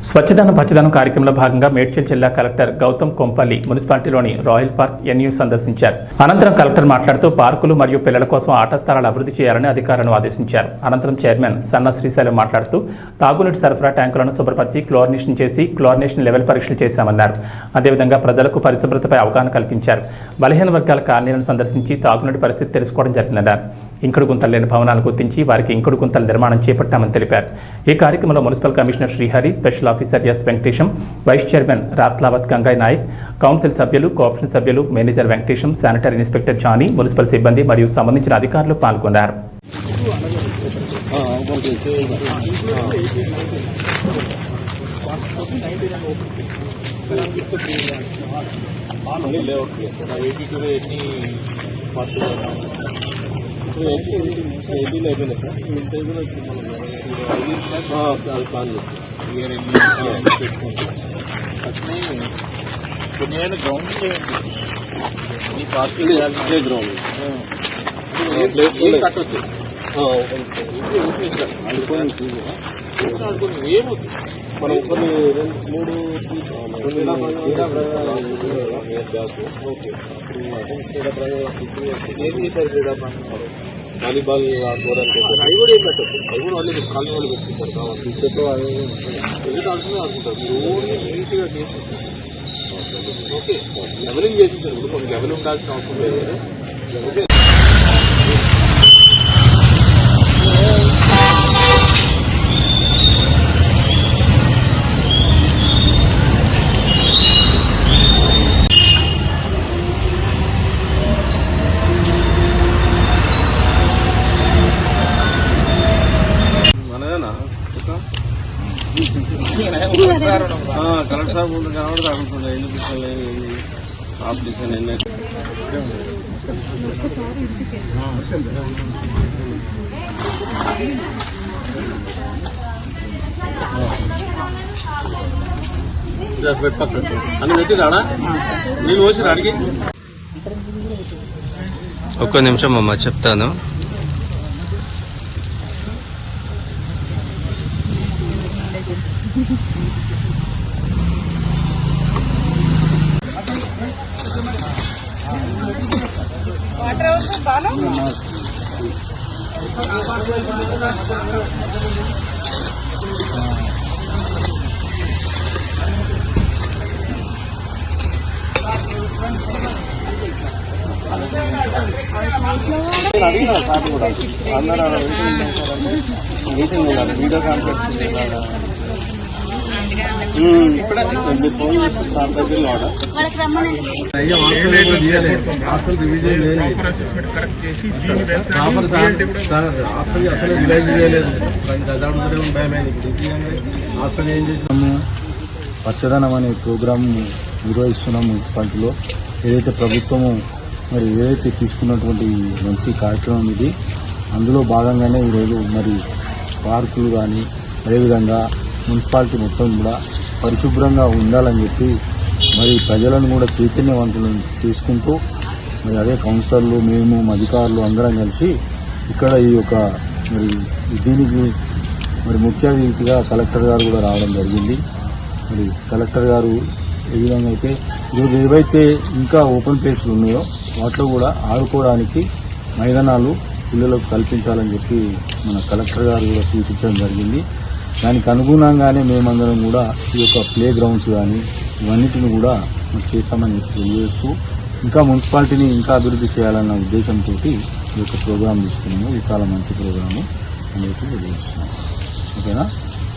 స్వచ్ఛదనం పచ్చదనం కార్యక్రమంలో భాగంగా మేడ్చల్ జిల్లా కలెక్టర్ గౌతమ్ కొంపల్లి మున్సిపాలిటీలోని రాయల్ పార్క్ ఎన్యూ సందర్శించారు. అనంతరం కలెక్టర్ మాట్లాడుతూ పార్కులు మరియు పిల్లల కోసం ఆట స్థలాలు అభివృద్ధి చేయాలని అధికారులను ఆదేశించారు. అనంతరం చైర్మన్ సన్న శ్రీశైలం మాట్లాడుతూ తాగునీటి సరఫరా ట్యాంకులను శుభ్రపరిచి క్లోరినేషన్ చేసి క్లోరినేషన్ లెవెల్ పరీక్షలు చేశామన్నారు. అదేవిధంగా ప్రజలకు పరిశుభ్రతపై అవగాహన కల్పించారు. బలహీన వర్గాల కాలనీలను సందర్శించి తాగునీటి పరిస్థితి తెలుసుకోవడం జరిగిందన్నారు. ఇంకుడు గుంతలు లేని భవనాలను గుర్తించి వారికి ఇంకుడు గుంతల నిర్మాణం చేపట్టామని తెలిపారు. ఈ కార్యక్రమంలో municipal commissioner Srihari, special officer S Venkatesham, vice chairman Rathlavath Gangai Nayak, council సభ్యులు, కోఆపరేషన్ సభ్యులు, manager Venkatesham, sanitary inspector Jani, municipal సిబ్బంది మరియు సంబంధించిన అధికారులు పాల్గొన్నారు. మనం కొన్ని 3 వాలీబాల్ ఆడుకోవడానికి అవి కూడా ఏం పెట్టచ్చు. అవి కూడా వాళ్ళు కాలనీ వాళ్ళు పెట్టుకుంటారు కావాలి క్రికెట్ ఏది ఆడుకుంటారు. ఓన్లీ నీట్గా చేసి ఓకే లెవెలింగ్ చేసి ఇప్పుడు కొన్ని లెవెల్ ఉండాల్సిన అవసరం లేదు. ఓకే కలెక్టర్ సాబ్ కాబట్టి అడుగుతుండే ఎన్ని పిల్లలు అప్లికేషన్ ఎన్ని అన్ని పెట్టి రాడా నీళ్ళు పోసి అడిగి ఒక్క నిమిషం అమ్మ చెప్తాను. అడిగినా సార్ కూడా అందరూ మీటింగ్ వీడియో కాన్ఫరెన్స్ ఇప్పుడే ఫోన్ సార్ దగ్గర పచ్చదనం అనే ప్రోగ్రామ్ నిర్వహిస్తున్నాం మున్సిపాలిటీలో. ఏదైతే ప్రభుత్వము మరి ఏదైతే తీసుకున్నటువంటి మంచి కార్యక్రమం ఇది, అందులో భాగంగానే ఈరోజు మరి పార్కులు కానీ అదేవిధంగా మున్సిపాలిటీ మొత్తం కూడా పరిశుభ్రంగా ఉండాలని చెప్పి మరి ప్రజలను కూడా చైతన్యవంతులు చేసుకుంటూ మరి అదే కౌన్సిలర్లు, మేము, అధికారులు అందరం కలిసి ఇక్కడ ఈ యొక్క మరి దీనికి మరి ముఖ్య అతిథిగా కలెక్టర్ గారు కూడా రావడం జరిగింది. మరి కలెక్టర్ గారు ఏ విధంగా అయితే ఈరోజు ఏవైతే ఇంకా ఓపెన్ ప్లేస్లు ఉన్నాయో వాటిలో కూడా ఆడుకోవడానికి మైదానాలు పిల్లలకు కల్పించాలని చెప్పి మన కలెక్టర్ గారు కూడా సూచించడం జరిగింది. దానికి అనుగుణంగానే మేమందరం కూడా ఈ యొక్క ప్లే గ్రౌండ్స్ కానీ ఇవన్నిటిని కూడా చేస్తామని తెలియజేస్తూ ఇంకా మున్సిపాలిటీని ఇంకా అభివృద్ధి చేయాలన్న ఉద్దేశంతో ఈ యొక్క ప్రోగ్రాం తీసుకున్నాము. ఇది చాలా మంచి ప్రోగ్రాము అని చెప్పి తెలియజేస్తున్నాము. ఓకేనా.